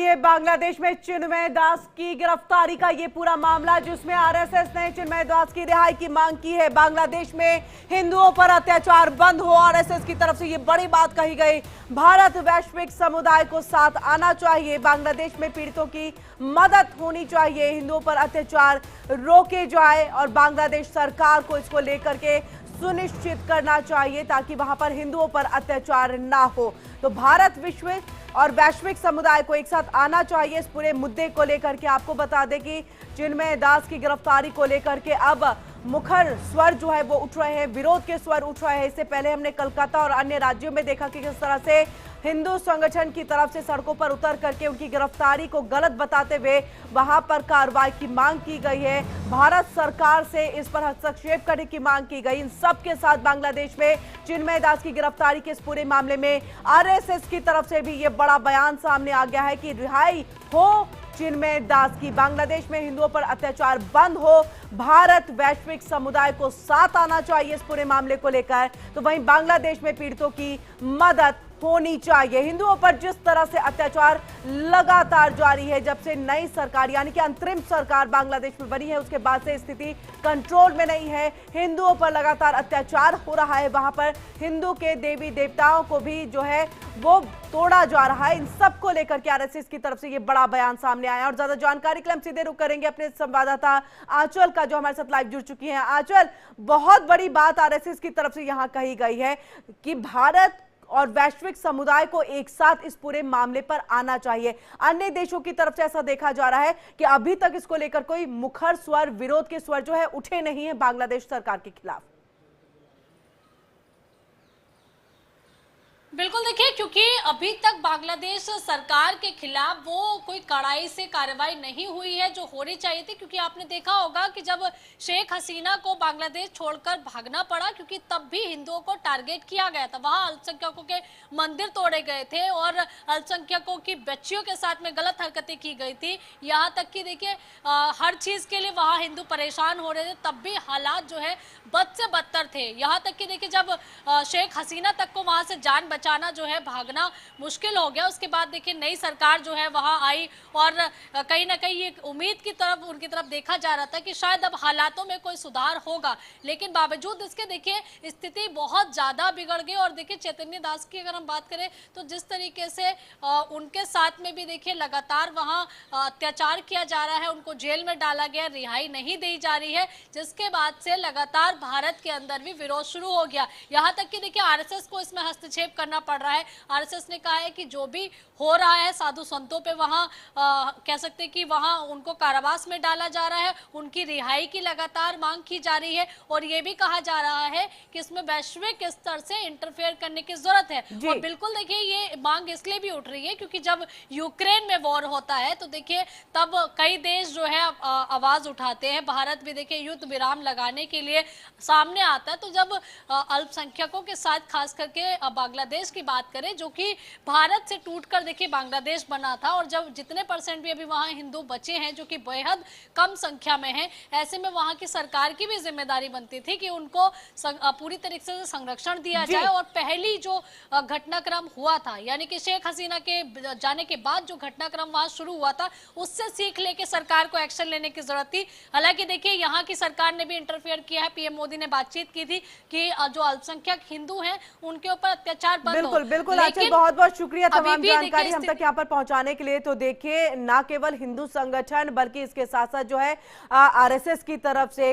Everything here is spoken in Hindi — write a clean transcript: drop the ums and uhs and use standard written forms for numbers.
है बांग्लादेश में चिन्मय दास की गिरफ्तारी का ये पूरा मामला, जिसमें आरएसएस ने चिन्मय दास की रिहाई की मांग की है। बांग्लादेश में हिंदुओं पर अत्याचार बंद हो, आरएसएस की तरफ से ये बड़ी बात कही गई। भारत वैश्विक समुदाय को साथ आना चाहिए, बांग्लादेश में पीड़ितों की मदद होनी चाहिए, हिंदुओं पर अत्याचार रोके जाए और बांग्लादेश सरकार को इसको लेकर के सुनिश्चित करना चाहिए ताकि वहां पर हिंदुओं पर अत्याचार ना हो। तो भारत विश्व और वैश्विक समुदाय को एक साथ आना चाहिए इस पूरे मुद्दे को लेकर के। आपको बता दें कि चिन्मय दास की गिरफ्तारी को लेकर के अब मुखर स्वर जो है वो उठ रहे हैं, विरोध के स्वर उठ रहे हैं। इससे पहले हमने कोलकाता और अन्य राज्यों में देखा कि किस तरह से हिंदू संगठन की तरफ से सड़कों पर उतर करके उनकी गिरफ्तारी को गलत बताते हुए वहां पर कार्रवाई की मांग की गई है। भारत सरकार से इस पर हस्तक्षेप करने की मांग की गई। इन सब के साथ बांग्लादेश में चिन्मय दास की गिरफ्तारी के इस पूरे मामले में आरएसएस की तरफ से भी ये बड़ा बयान सामने आ गया है कि रिहाई हो चिन्मय दास की, बांग्लादेश में हिंदुओं पर अत्याचार बंद हो, भारत वैश्विक समुदाय को साथ आना चाहिए इस पूरे मामले को लेकर। तो वहीं बांग्लादेश में पीड़ितों की मदद होनी चाहिए। हिंदुओं पर जिस तरह से अत्याचार लगातार जारी है, जब से नई सरकार यानी कि अंतरिम सरकार बांग्लादेश में बनी है, उसके बाद से स्थिति कंट्रोल में नहीं है। हिंदुओं पर लगातार अत्याचार हो रहा है, वहां पर हिंदू के देवी देवताओं को भी जो है वो तोड़ा जा रहा है। इन सब को लेकर के आरएसएस की तरफ से ये बड़ा बयान सामने आया। और ज्यादा जानकारी के लिए हम सीधे रुख करेंगे अपने संवाददाता आंचल का, जो हमारे साथ लाइव जुड़ चुकी हैं। आंचल, बहुत बड़ी बात आरएसएस की तरफ से यहां कही गई है कि भारत और वैश्विक समुदाय को एक साथ इस पूरे मामले पर आना चाहिए। अन्य देशों की तरफ से ऐसा देखा जा रहा है कि अभी तक इसको लेकर कोई मुखर स्वर, विरोध के स्वर जो है उठे नहीं है बांग्लादेश सरकार के खिलाफ। बिल्कुल, देखिए, क्योंकि अभी तक बांग्लादेश सरकार के खिलाफ वो कोई कड़ाई से कार्रवाई नहीं हुई है जो होनी चाहिए थी। क्योंकि आपने देखा होगा कि जब शेख हसीना को बांग्लादेश छोड़कर भागना पड़ा, क्योंकि तब भी हिंदुओं को टारगेट किया गया था, वहां अल्पसंख्यकों के मंदिर तोड़े गए थे और अल्पसंख्यकों की बच्चियों के साथ में गलत हरकतें की गई थी। यहाँ तक कि देखिए हर चीज के लिए वहाँ हिंदू परेशान हो रहे थे, तब भी हालात जो है बद से बदतर थे। यहाँ तक कि देखिए जब शेख हसीना तक को वहां से जान बचाना जो है, भागना मुश्किल हो गया, उसके बाद देखिए नई सरकार जो है वहां आई और कहीं ना कहीं ये उम्मीद की तरफ उनकी तरफ देखा जा रहा था कि शायद अब हालातों में कोई सुधार होगा। लेकिन बावजूद इसके देखिए स्थिति बहुत ज्यादा बिगड़ गई। और देखिए चैतन्य दास की अगर हम बात करें तो जिस तरीके से उनके साथ में भी देखिए लगातार वहां अत्याचार किया जा रहा है, उनको जेल में डाला गया, रिहाई नहीं दी जा रही है, जिसके बाद से लगातार भारत के अंदर भी विरोध शुरू हो गया। यहाँ तक कि देखिए आरएसएस को इसमें हस्तक्षेप करना पड़ रहा है। आरएसएस ने कहा है कि जो भी हो रहा है साधु संतों पे वहां कह सकते हैं कि वहां उनको कारावास में डाला जा रहा है, उनकी रिहाई की लगातार मांग की जा रही है। और ये भी कहा जा रहा है कि इसमें वैश्विक स्तर से इंटरफेयर करने की जरूरत है। और बिल्कुल देखिए ये मांग इसलिए भी उठ रही है क्योंकि जब यूक्रेन में वॉर होता है तो देखिए तब कई देश जो है आवाज उठाते हैं। भारत भी देखिए युद्ध विराम लगाने के लिए सामने आता है। तो जब अल्पसंख्यकों के साथ खास करके बांग्लादेश की बात करें, जो कि भारत से टूटकर देखिए बांग्लादेश बना था, और जब जितने परसेंट भी अभी वहां हिंदू बचे हैं जो कि बेहद कम संख्या में हैं, ऐसे में वहां की सरकार की भी जिम्मेदारी बनती थी कि उनको पूरी तरीके से संरक्षण दिया जाए। और पहली जो घटनाक्रम हुआ था, यानी कि शेख हसीना के जाने के बाद जो घटनाक्रम वहां शुरू हुआ था, उससे सीख लेके सरकार को एक्शन लेने की जरूरत थी। हालांकि देखिए यहाँ की सरकार ने भी इंटरफेयर किया है। पीएम मोदी ने बातचीत की थी कि जो अल्पसंख्यक हिंदू हैं उनके ऊपर अत्याचार बंद हो। बिल्कुल बिल्कुल आंचल, बहुत बहुत शुक्रिया तमाम जानकारी हम तक यहाँ पर पहुंचाने के लिए। तो देखिए न केवल हिंदू संगठन बल्कि इसके साथ साथ जो है आरएसएस की तरफ से